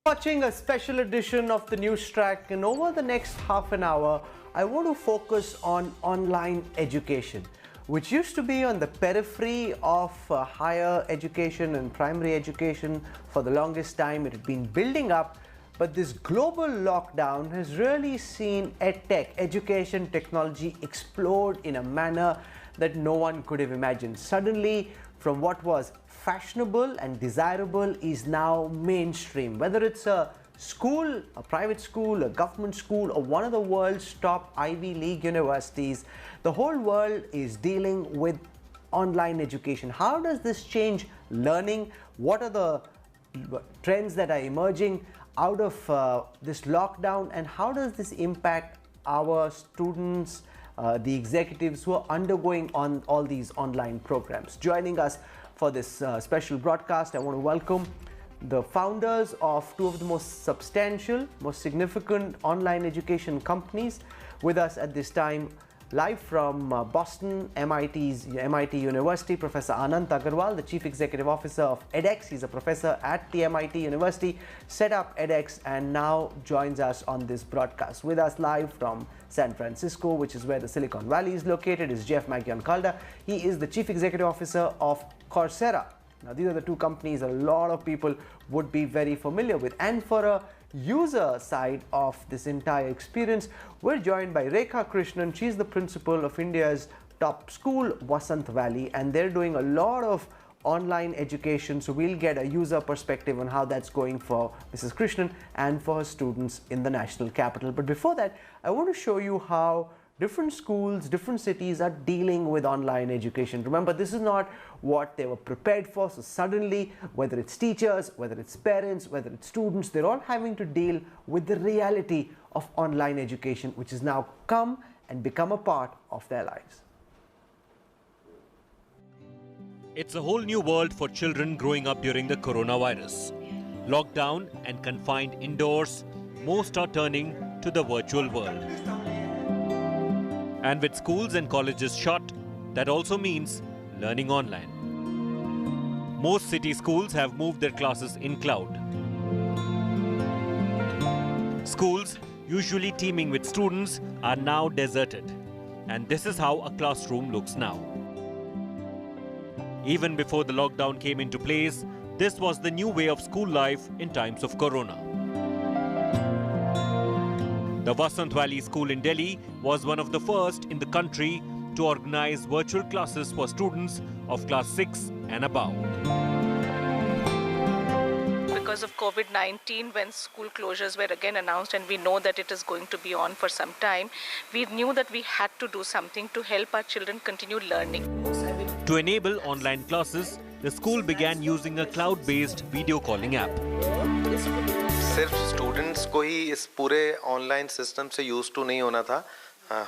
Watching a special edition of the Newstrack, and over the next half an hour I want to focus on online education, which used to be on the periphery of higher education and primary education. For the longest time it had been building up, but this global lockdown has really seen EdTech, education technology, explode in a manner that no one could have imagined. Suddenly, from what was fashionable and desirable is now mainstream. Whether it's a school, a private school, a government school, or one of the world's top Ivy League universities, the whole world is dealing with online education. How does this change learning? What are the trends that are emerging out of this lockdown, and how does this impact our students, the executives who are undergoing on all these online programs? Joining us for this special broadcast, I want to welcome the founders of two of the most substantial, most significant online education companies with us at this time. Live from Boston, MIT University, Professor Anant Agarwal, the Chief Executive Officer of edX. He's a professor at the MIT University, set up edX, and now joins us on this broadcast. With us live from San Francisco, which is where the Silicon Valley is located, is Jeff Maggioncalda. He is the Chief Executive Officer of Coursera. Now, these are the two companies a lot of people would be very familiar with. And for a user side of this entire experience, we're joined by Rekha Krishnan. She's the principal of India's top school, Vasant Valley, and they're doing a lot of online education. So we'll get a user perspective on how that's going for Mrs. Krishnan and for her students in the national capital. But before that, I want to show you how different schools, different cities are dealing with online education. Remember, this is not what they were prepared for. So suddenly, whether it's teachers, whether it's parents, whether it's students, they're all having to deal with the reality of online education, which has now come and become a part of their lives. It's a whole new world for children growing up during the coronavirus. Locked down and confined indoors, most are turning to the virtual world. And with schools and colleges shut, that also means learning online. Most city schools have moved their classes in cloud. Schools, usually teeming with students, are now deserted. And this is how a classroom looks now. Even before the lockdown came into place, this was the new way of school life in times of corona. The Vasant Valley School in Delhi was one of the first in the country to organize virtual classes for students of class 6 and above. Because of COVID-19, when school closures were again announced, and we know that it is going to be on for some time, we knew that we had to do something to help our children continue learning. To enable online classes, the school began using a cloud-based video calling app. सिर्फ students को ही इस पूरे online system से use to नहीं होना था,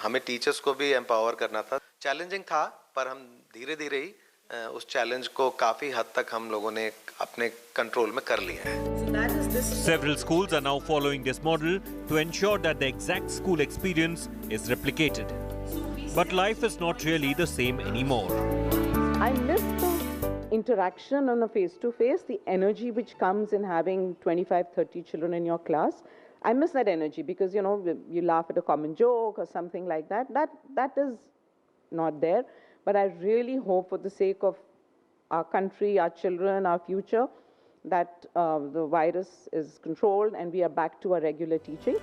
हमें teachers को भी एम्पावर करना था. चैलेंजिंग था, पर हम धीरे-धीरे ही उस चैलेंज को काफी हद तक हम लोगों ने अपने कंट्रोल में कर लिया है. Several schools are now following this model to ensure that the exact school experience is replicated. But life is not really the same anymore. I miss the interaction on a face-to-face, the energy which comes in having 25-30 children in your class. I miss that energy because, you know, you laugh at a common joke or something like that. That is not there. But I really hope, for the sake of our country, our children, our future, that the virus is controlled and we are back to our regular teaching.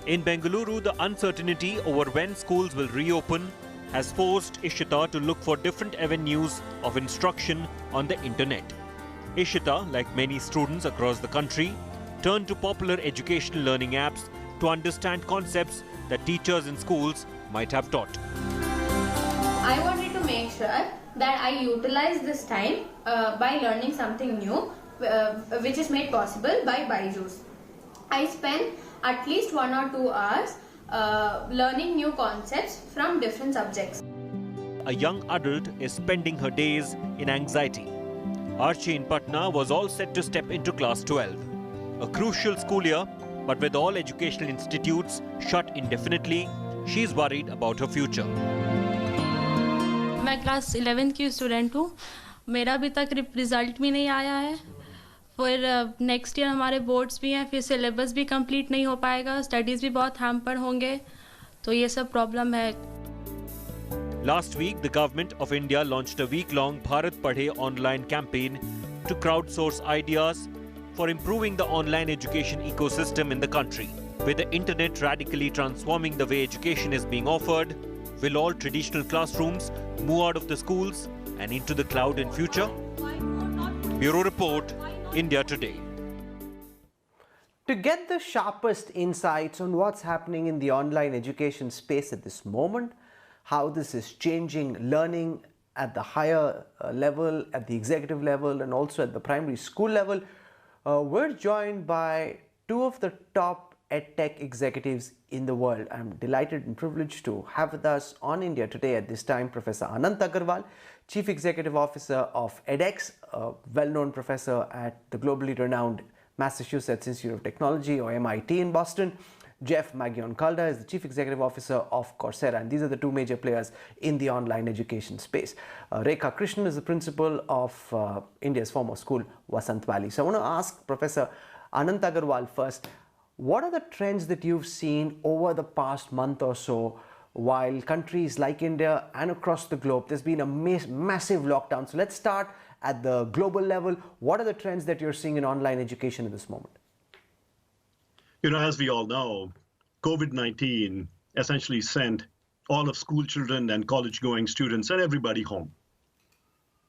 In Bengaluru, the uncertainty over when schools will reopen has forced Ishita to look for different avenues of instruction on the internet. Ishita, like many students across the country, turned to popular educational learning apps to understand concepts that teachers in schools might have taught. I wanted to make sure that I utilize this time by learning something new, which is made possible by Byju's. I spend at least 1 or 2 hours learning new concepts from different subjects. A young adult is spending her days in anxiety. Archie in Patna was all set to step into class 12. A crucial school year, but with all educational institutes shut indefinitely, she's worried about her future. मैं class 11th की student हूँ. मेरा अभी तक result भी नहीं आया है. फिर नेक्स्ट ईयर हमारे बोर्ड्स भी हैं, फिर सिलेबस भी कंप्लीट नहीं हो पाएगा, स्टडीज़ भी बहुत हैम्पर होंगे, तो ये सब प्रॉब्लम है। Last week, the government of India launched a week-long Bharat Padhe online campaign to crowdsource ideas for improving the online education ecosystem in the country. With the internet radically transforming the way education is being offered, will all traditional classrooms move out of the schools and into the cloud in future? Bureau Report, India Today. To get the sharpest insights on what's happening in the online education space at this moment, how this is changing learning at the higher level, at the executive level, and also at the primary school level, we're joined by two of the top EdTech executives in the world. I'm delighted and privileged to have with us on India Today at this time Professor Anant Agarwal, Chief Executive Officer of edX, a well-known professor at the globally renowned Massachusetts Institute of Technology, or MIT in Boston. Jeff Maggioncalda is the Chief Executive Officer of Coursera, and these are the two major players in the online education space. Rekha Krishnan is the principal of India's former school, Vasant Valley. So I want to ask Professor Anant Agarwal first, what are the trends that you've seen over the past month or so while countries like India and across the globe, there's been a massive lockdown. So let's start at the global level. What are the trends that you're seeing in online education at this moment? You know, as we all know, COVID-19 essentially sent all of school children and college-going students and everybody home.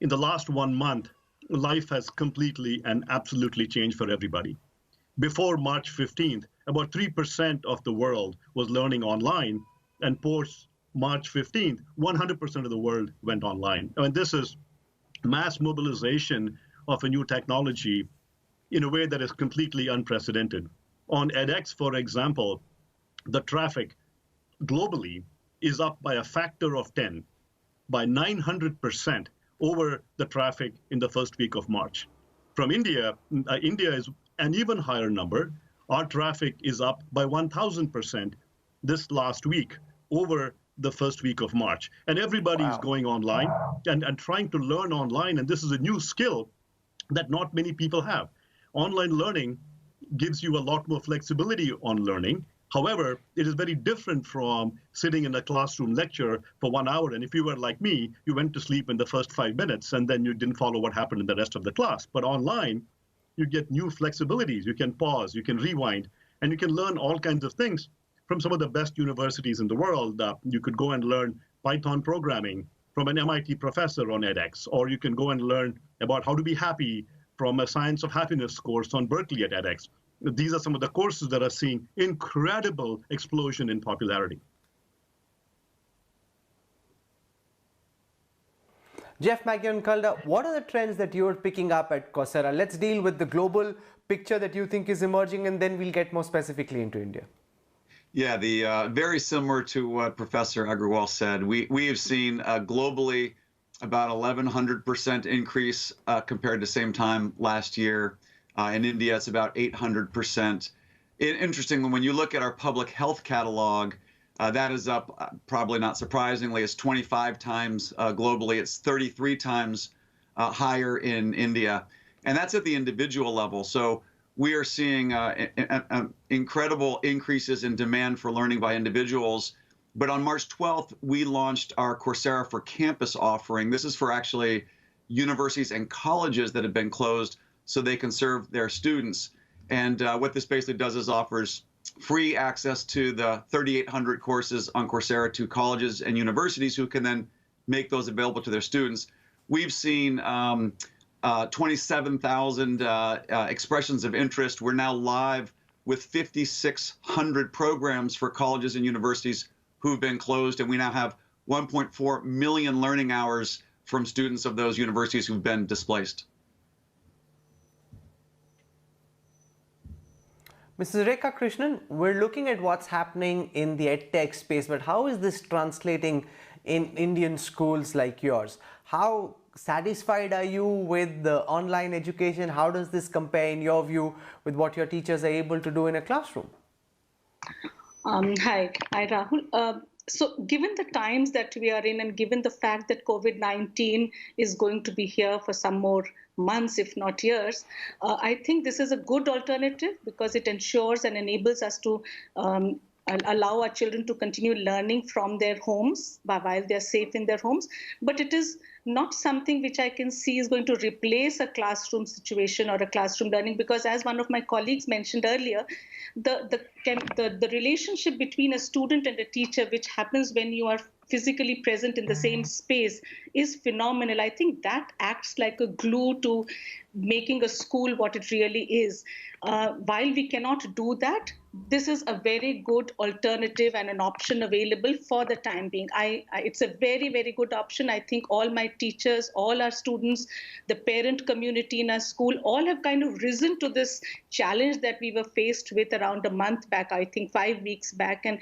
In the last 1 month, life has completely and absolutely changed for everybody. Before March 15th, about 3% of the world was learning online, and post March 15th, 100% of the world went online. I mean, this is mass mobilization of a new technology in a way that is completely unprecedented. On edX, for example, the traffic globally is up by a factor of 10, by 900% over the traffic in the first week of March. From India, India is an even higher number. Our traffic is up by 1,000% this last week over the first week of March. And everybody is going online and trying to learn online. And this is a new skill that not many people have. Online learning gives you a lot more flexibility on learning. However, it is very different from sitting in a classroom lecture for 1 hour. And if you were like me, you went to sleep in the first 5 minutes and then you didn't follow what happened in the rest of the class. But online, you get new flexibilities. You can pause, you can rewind, and you can learn all kinds of things from some of the best universities in the world. You could go and learn Python programming from an MIT professor on edX, or you can go and learn about how to be happy from a Science of Happiness course on Berkeley at edX. These are some of the courses that are seeing incredible explosion in popularity. Jeff Maggioncalda, what are the trends that you're picking up at Coursera? Let's deal with the global picture that you think is emerging, and then we'll get more specifically into India. Yeah, very similar to what Professor Agarwal said. We have seen globally about 1,100% increase compared to same time last year. In India, it's about 800%. Interestingly, when you look at our public health catalog, that is up, probably not surprisingly, it's 25 times globally. It's 33 times higher in India. And that's at the individual level. So we are seeing incredible increases in demand for learning by individuals. But on March 12th, we launched our Coursera for Campus offering. This is for actually universities and colleges that have been closed so they can serve their students. And what this basically does is offers free access to the 3,800 courses on Coursera to colleges and universities who can then make those available to their students. We've seen 27,000 expressions of interest. We're now live with 5,600 programs for colleges and universities who've been closed, and we now have 1.4 million learning hours from students of those universities who've been displaced. Mrs. Rekha Krishnan, we're looking at what's happening in the EdTech space, but how is this translating in Indian schools like yours? How satisfied are you with the online education? How does this compare, in your view, with what your teachers are able to do in a classroom? Hi, Rahul. So given the times that we are in and given the fact that COVID-19 is going to be here for some more months, if not years, I think this is a good alternative because it ensures and enables us to allow our children to continue learning from their homes while they're safe in their homes. But it is not something which I can see is going to replace a classroom situation or a classroom learning, because as one of my colleagues mentioned earlier, the relationship between a student and a teacher, which happens when you are physically present in the same space, is phenomenal. I think that acts like a glue to making a school what it really is. While we cannot do that, this is a very good alternative and an option available for the time being. It's a very, very good option. I think all my teachers, all our students, the parent community in our school, all have kind of risen to this challenge that we were faced with around a month back, I think 5 weeks back. And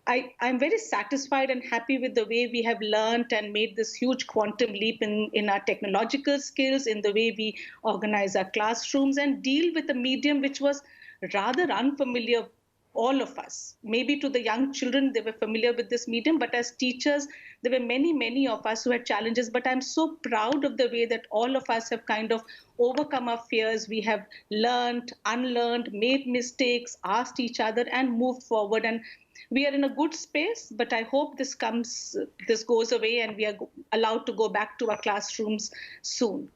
I'm very satisfied and happy with the way we have learned and made this huge quantum leap in our technological skills, in the way we organize our classrooms and deal with a medium which was rather unfamiliar, all of us. Maybe to the young children, they were familiar with this medium, but as teachers, there were many, many of us who had challenges. But I'm so proud of the way that all of us have kind of overcome our fears. We have learned, unlearned, made mistakes, asked each other, and moved forward. And we are in a good space, but I hope this goes away and we are allowed to go back to our classrooms soon.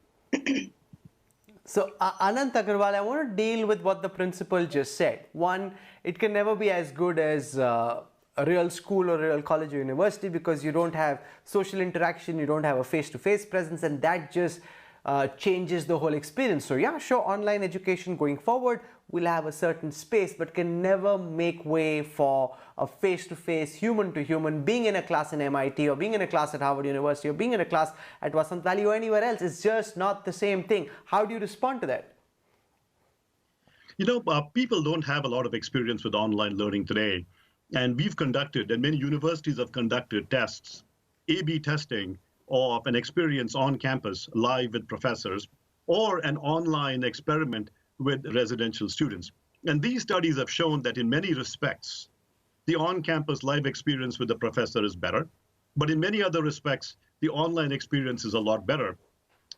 So, Anant Agarwal, I want to deal with what the principal just said. One, it can never be as good as a real school or real college or university because you don't have social interaction, you don't have a face-to-face presence, and that just changes the whole experience. So yeah, sure, online education going forward will have a certain space, but can never make way for a face-to-face, human-to-human, being in a class in MIT or being in a class at Harvard University or being in a class at Vasant Valley or anywhere else. It's just not the same thing. How do you respond to that? You know, people don't have a lot of experience with online learning today. And we've conducted, and many universities have conducted tests, A/B testing of an experience on campus live with professors or an online experiment with residential students. And these studies have shown that in many respects, the on-campus live experience with the professor is better. But in many other respects, the online experience is a lot better.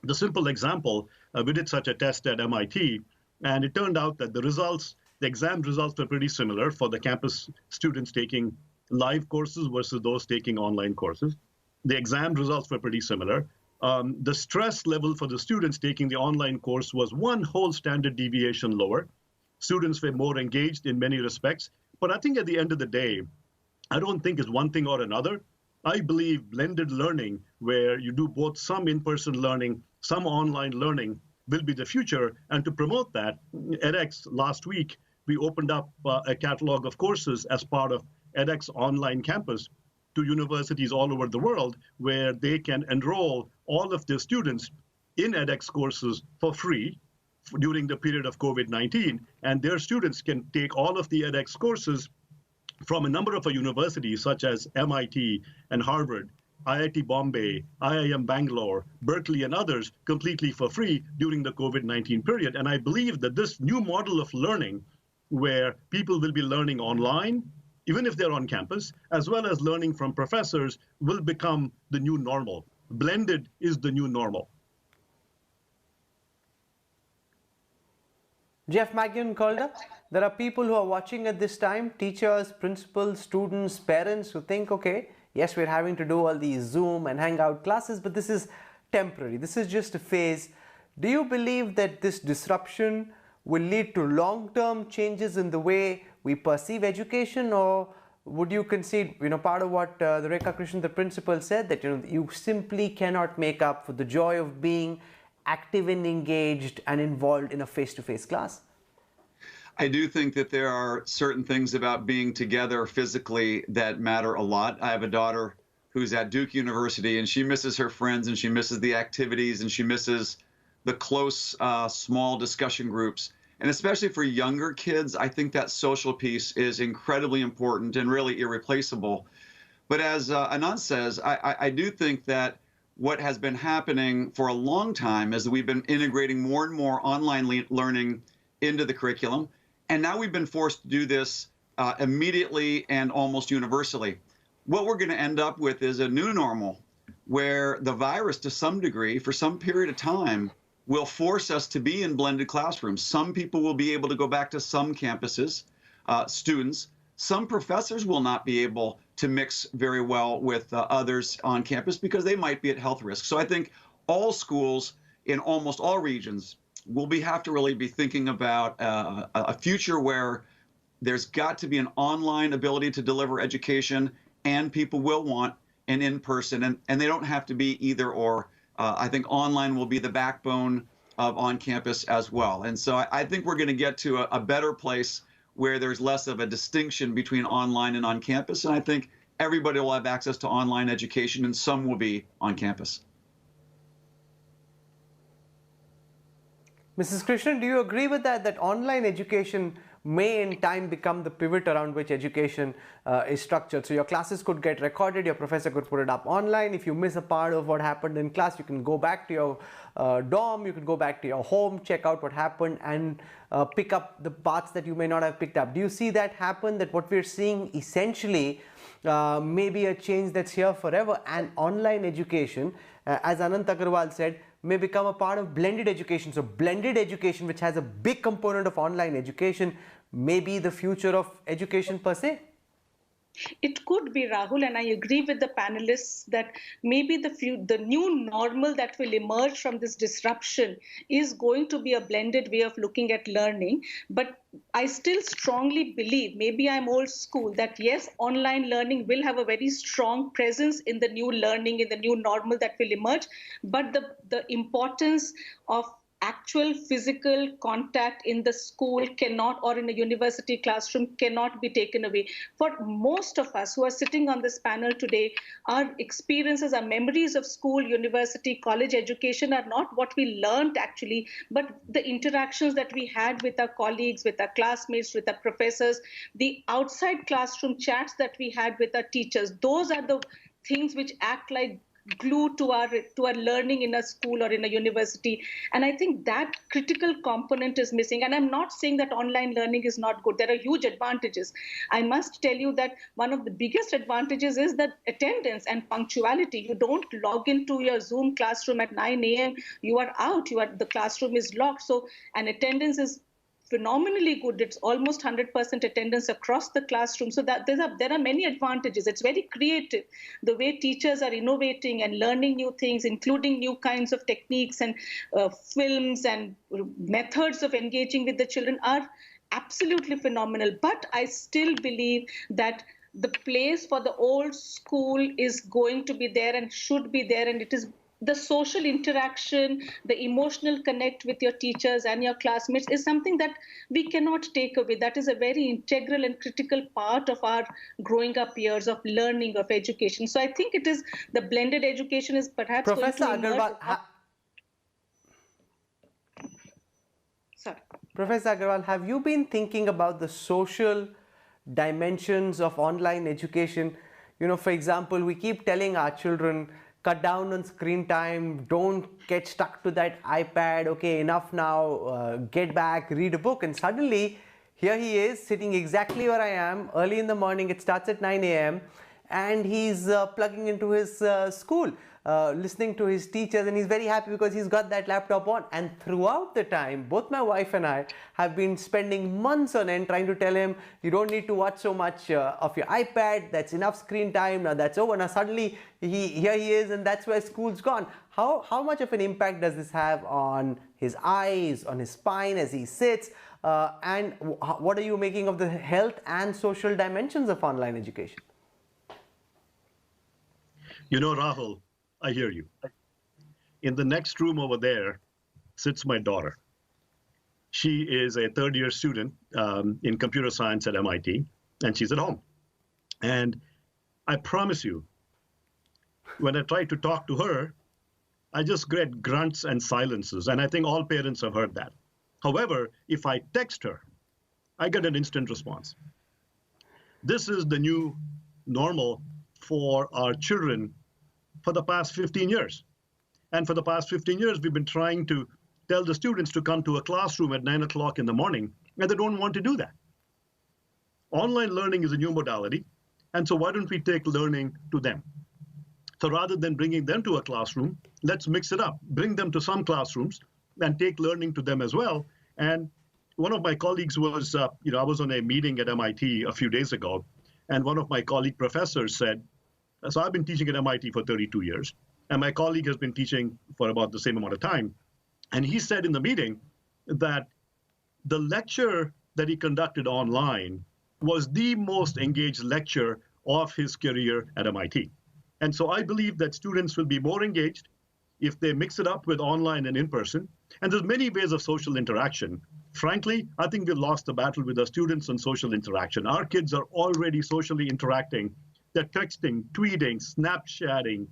The simple example, we did such a test at MIT, and it turned out that the exam results were pretty similar for the campus students taking live courses versus those taking online courses. The exam results were pretty similar. The stress level for the students taking the online course was one whole standard deviation lower. Students were more engaged in many respects. But I think at the end of the day, I don't think it's one thing or another. I believe blended learning, where you do both some in-person learning, some online learning, will be the future. And to promote that, edX last week, we opened up a catalog of courses as part of edX Online Campus to universities all over the world, where they can enroll all of their students in edX courses for free during the period of COVID-19. And their students can take all of the edX courses from a number of universities such as MIT and Harvard, IIT Bombay, IIM Bangalore, Berkeley, and others completely for free during the COVID-19 period. And I believe that this new model of learning, where people will be learning online, even if they're on campus, as well as learning from professors, will become the new normal. Blended is the new normal. Jeff Maggioncalda, there are people who are watching at this time, teachers, principals, students, parents, who think, okay, yes, we're having to do all these Zoom and Hangout classes, but this is temporary. This is just a phase. Do you believe that this disruption will lead to long-term changes in the way we perceive education, or would you concede, part of what the Rekha Krishnan, the principal, said, that you simply cannot make up for the joy of being active and engaged and involved in a face-to-face class? I do think that there are certain things about being together physically that matter a lot. I have a daughter who's at Duke University, and she misses her friends, and she misses the activities, and she misses the close, small discussion groups. And especially for younger kids, I think that social piece is incredibly important and really irreplaceable. But as Anant says, I do think that what has been happening for a long time is that we've been integrating more and more online learning into the curriculum. And now we've been forced to do this immediately and almost universally. what we're going to end up with is a new normal where the virus, to some degree, for some period of time, will force us to be in blended classrooms. Some people will be able to go back to some campuses, students. Some professors will not be able to mix very well with others on campus because they might be at health risk. So I think all schools in almost all regions will have to really be thinking about a future where there's got to be an online ability to deliver education, and people will want an in-person, and they don't have to be either or. I think online will be the backbone of on-campus as well. And so I think we're going to get to a better place where there's less of a distinction between online and on campus. And I think everybody will have access to online education, and some will be on campus. Mrs. Krishnan, do you agree with that, that online education may in time become the pivot around which education is structured? So your classes could get recorded, your professor could put it up online. If you miss a part of what happened in class, you can go back to your dorm, you can go back to your home, check out what happened, and pick up the parts that you may not have picked up. Do you see that happen, that what we're seeing essentially may be a change that's here forever, and online education, as Anant Agarwal said, may become a part of blended education? So blended education, which has a big component of online education, may be the future of education per se? It could be, Rahul, and I agree with the panelists that maybe the new normal that will emerge from this disruption is going to be a blended way of looking at learning. But I still strongly believe, maybe I'm old school, that yes, online learning will have a very strong presence in the new learning, in the new normal that will emerge. But the importance of actual physical contact in the school cannot, or in a university classroom, cannot be taken away. For most of us who are sitting on this panel today, our experiences, our memories of school, university, college education are not what we learned actually, but the interactions that we had with our colleagues, with our classmates, with our professors, the outside classroom chats that we had with our teachers. Those are the things which act like glue to our learning in a school or in a university. And I think that critical component is missing. And I'm not saying that online learning is not good. There are huge advantages. I must tell you that one of the biggest advantages is that attendance and punctuality. You don't log into your Zoom classroom at 9 a.m. You are out. The classroom is locked. So an attendance is phenomenally good. It's almost 100% attendance across the classroom. So that there are many advantages. It's very creative. The way teachers are innovating and learning new things, including new kinds of techniques and films and methods of engaging with the children, are absolutely phenomenal. But I still believe that the place for the old school is going to be there and should be there, and it is the social interaction, the emotional connect with your teachers and your classmates is something that we cannot take away. That is a very integral and critical part of our growing up years of learning, of education. So I think it is the blended education is perhaps Professor Agarwal, Professor Agarwal, have you been thinking about the social dimensions of online education? You know, for example, we keep telling our children, cut down on screen time, don't get stuck to that iPad, okay, enough now, get back, read a book. And suddenly, here he is sitting exactly where I am, early in the morning, it starts at 9 a.m. and he's plugging into his school, listening to his teachers, and he's very happy because he's got that laptop on. And throughout the time, both my wife and I have been spending months on end trying to tell him, you don't need to watch so much of your iPad, that's enough screen time, now that's over. Now suddenly, here he is, and that's where school's gone. How much of an impact does this have on his eyes, on his spine as he sits? And what are you making of the health and social dimensions of online education? You know, Rahul, I hear you. In the next room over there sits my daughter. She is a third-year student in computer science at MIT, and she's at home. And I promise you, when I try to talk to her, I just get grunts and silences, and I think all parents have heard that. However, if I text her, I get an instant response. This is the new normal for our children for the past 15 years. And for the past 15 years, we've been trying to tell the students to come to a classroom at 9 o'clock in the morning, and they don't want to do that. Online learning is a new modality. And so why don't we take learning to them? So rather than bringing them to a classroom, let's mix it up, bring them to some classrooms and take learning to them as well. And one of my colleagues was, I was on a meeting at MIT a few days ago, and one of my colleague professors said, so I've been teaching at MIT for 32 years, and my colleague has been teaching for about the same amount of time. And he said in the meeting that the lecture that he conducted online was the most engaged lecture of his career at MIT. And so I believe that students will be more engaged if they mix it up with online and in-person. And there's many ways of social interaction. Frankly, I think we've lost the battle with our students on social interaction. Our kids are already socially interacting. They're texting, tweeting, Snapchatting.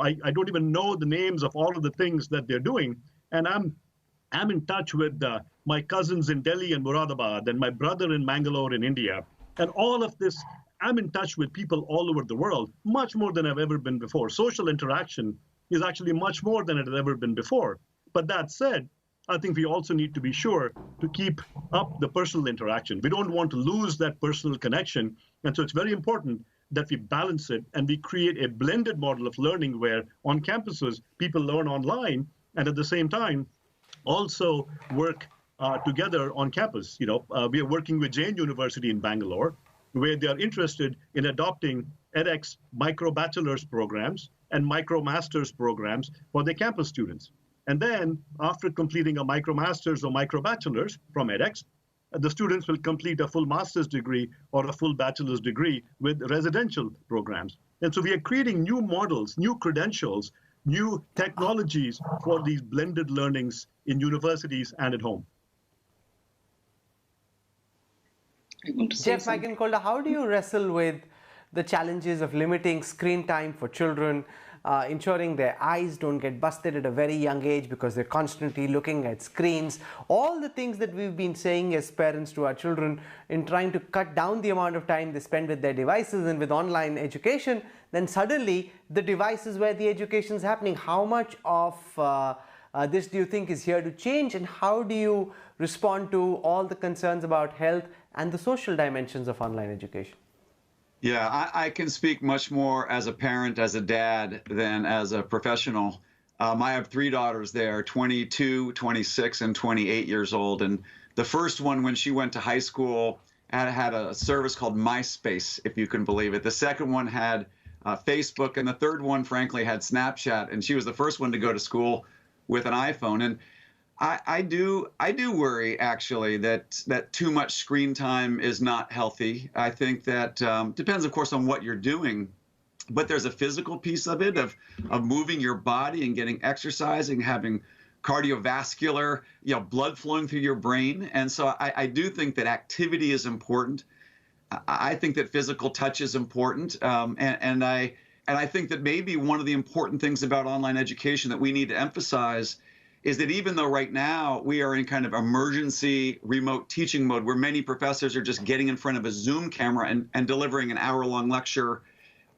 I don't even know the names of all of the things that they're doing. And I'm in touch with my cousins in Delhi and Moradabad and my brother in Mangalore in India. And all of this, I'm in touch with people all over the world, much more than I've ever been before. Social interaction is actually much more than it has ever been before. But that said, I think we also need to be sure to keep up the personal interaction. We don't want to lose that personal connection. And so it's very important that we balance it and we create a blended model of learning where on campuses, people learn online and at the same time also work together on campus. We are working with Jain University in Bangalore, where they are interested in adopting edX micro-bachelor's programs and micro-master's programs for their campus students. And then after completing a micro-master's or micro-bachelor's from edX, the students will complete a full master's degree or a full bachelor's degree with residential programs. And so we are creating new models, new credentials, new technologies for these blended learnings in universities and at home. Jeff Maggioncalda, how do you wrestle with the challenges of limiting screen time for children, ensuring their eyes don't get busted at a very young age because they're constantly looking at screens, all the things that we've been saying as parents to our children in trying to cut down the amount of time they spend with their devices and with online education, then suddenly the device is where the education is happening. How much of this do you think is here to change, and how do you respond to all the concerns about health and the social dimensions of online education? Yeah, I can speak much more as a parent, as a dad, than as a professional. I have three daughters there, 22, 26, and 28 years old. And the first one, when she went to high school, had a service called MySpace, if you can believe it. The second one had Facebook, and the third one, frankly, had Snapchat. And she was the first one to go to school with an iPhone. And I do worry, actually, that too much screen time is not healthy. I think that depends, of course, on what you're doing, but there's a physical piece of it, of moving your body and getting exercising, having cardiovascular, blood flowing through your brain. And so I do think that activity is important. I think that physical touch is important, and I think that maybe one of the important things about online education that we need to emphasize is that even though right now we are in kind of emergency remote teaching mode where many professors are just getting in front of a Zoom camera and delivering an hour-long lecture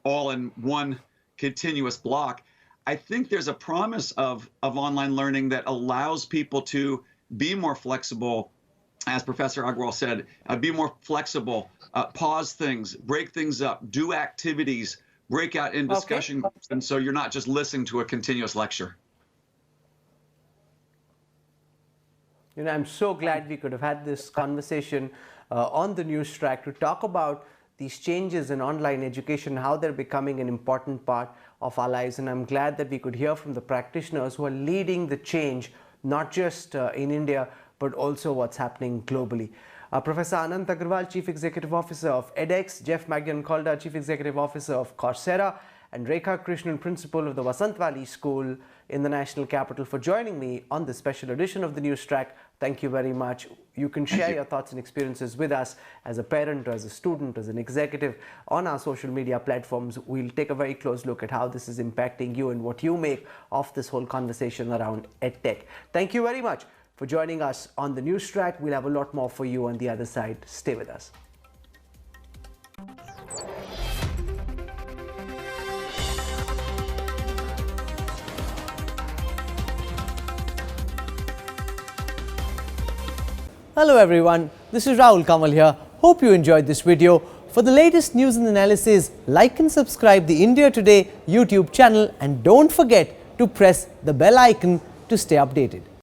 all in one continuous block, I think there's a promise of online learning that allows people to be more flexible, as Professor Agarwal said, be more flexible, pause things, break things up, do activities, break out in discussion groups, and so you're not just listening to a continuous lecture. I'm so glad we could have had this conversation on the Newstrack to talk about these changes in online education, how they're becoming an important part of our lives. And I'm glad that we could hear from the practitioners who are leading the change, not just in India, but also what's happening globally. Professor Anant Agarwal, Chief Executive Officer of edX, Jeff Maggioncalda, Chief Executive Officer of Coursera, and Rekha Krishnan, Principal of the Vasant Valley School in the National Capital, for joining me on this special edition of the Newstrack. Thank you very much. You can share your thoughts and experiences with us as a parent, or as a student, as an executive on our social media platforms. We'll take a very close look at how this is impacting you and what you make of this whole conversation around EdTech. Thank you very much for joining us on the Newstrack. We'll have a lot more for you on the other side. Stay with us. Hello everyone, this is Rahul Kanwal here. Hope you enjoyed this video. For the latest news and analysis, like and subscribe the India Today YouTube channel and don't forget to press the bell icon to stay updated.